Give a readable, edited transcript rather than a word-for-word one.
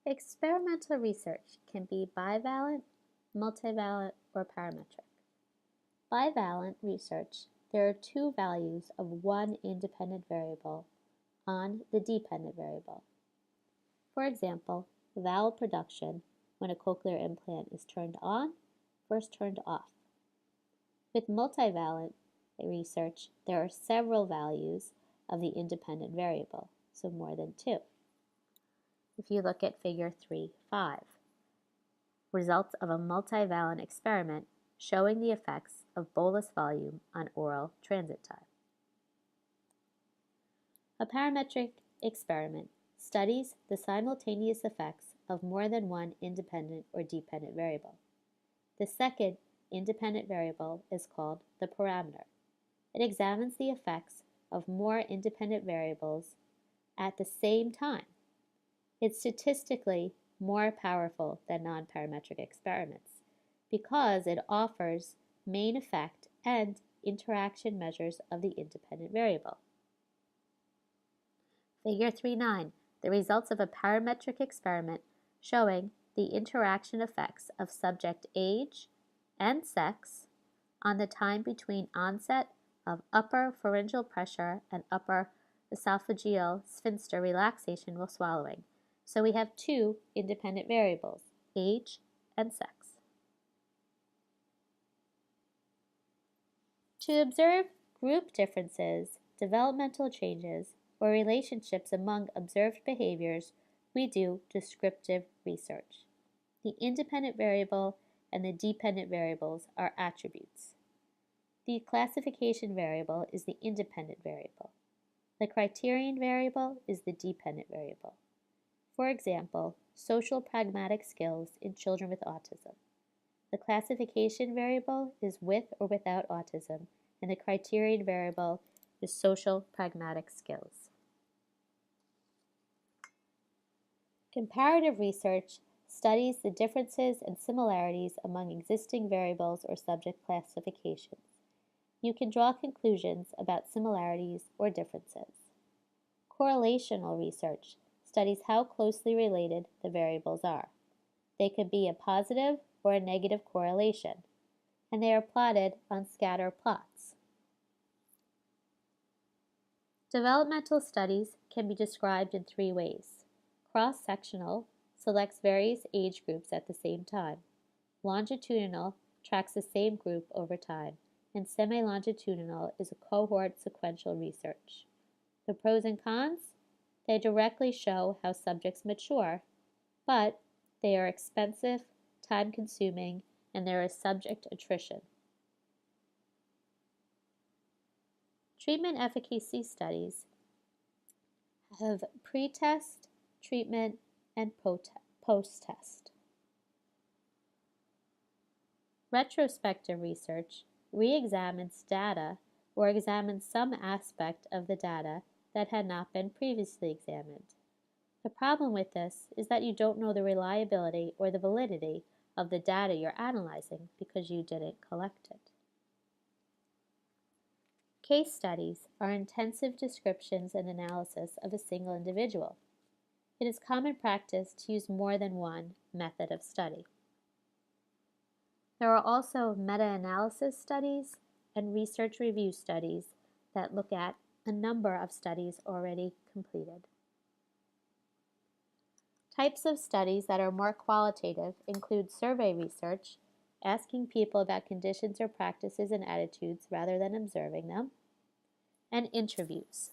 Experimental research can be bivalent, multivalent, or parametric. Bivalent research, there are two values of one independent variable on the dependent variable. For example, vowel production when a cochlear implant is turned on versus turned off. With multivalent research, there are several values of the independent variable, so more than two. If you look at figure 3.5, results of a multivalent experiment showing the effects of bolus volume on oral transit time. A parametric experiment studies the simultaneous effects of more than one independent or dependent variable. The second independent variable is called the parameter. It examines the effects of more independent variables at the same time. It's statistically more powerful than non-parametric experiments because it offers main effect and interaction measures of the independent variable. Figure 3.9, the results of a parametric experiment showing the interaction effects of subject age and sex on the time between onset of upper pharyngeal pressure and upper esophageal sphincter relaxation while swallowing. So we have two independent variables, age and sex. To observe group differences, developmental changes, or relationships among observed behaviors, we do descriptive research. The independent variable and the dependent variables are attributes. The classification variable is the independent variable. The criterion variable is the dependent variable. For example, social pragmatic skills in children with autism. The classification variable is with or without autism, and the criterion variable is social pragmatic skills. Comparative research studies the differences and similarities among existing variables or subject classifications. You can draw conclusions about similarities or differences. Correlational research studies how closely related the variables are. They could be a positive or a negative correlation, and they are plotted on scatter plots. Developmental studies can be described in three ways. Cross-sectional selects various age groups at the same time. Longitudinal tracks the same group over time, and semi-longitudinal is a cohort sequential research. The pros and cons? They directly show how subjects mature, but they are expensive, time-consuming, and there is subject attrition. Treatment efficacy studies have pre-test, treatment, and post-test. Retrospective research re-examines data or examines some aspect of the data that had not been previously examined. The problem with this is that you don't know the reliability or the validity of the data you're analyzing because you didn't collect it. Case studies are intensive descriptions and analysis of a single individual. It is common practice to use more than one method of study. There are also meta-analysis studies and research review studies that look at a number of studies already completed. Types of studies that are more qualitative include survey research, asking people about conditions or practices and attitudes rather than observing them, and interviews.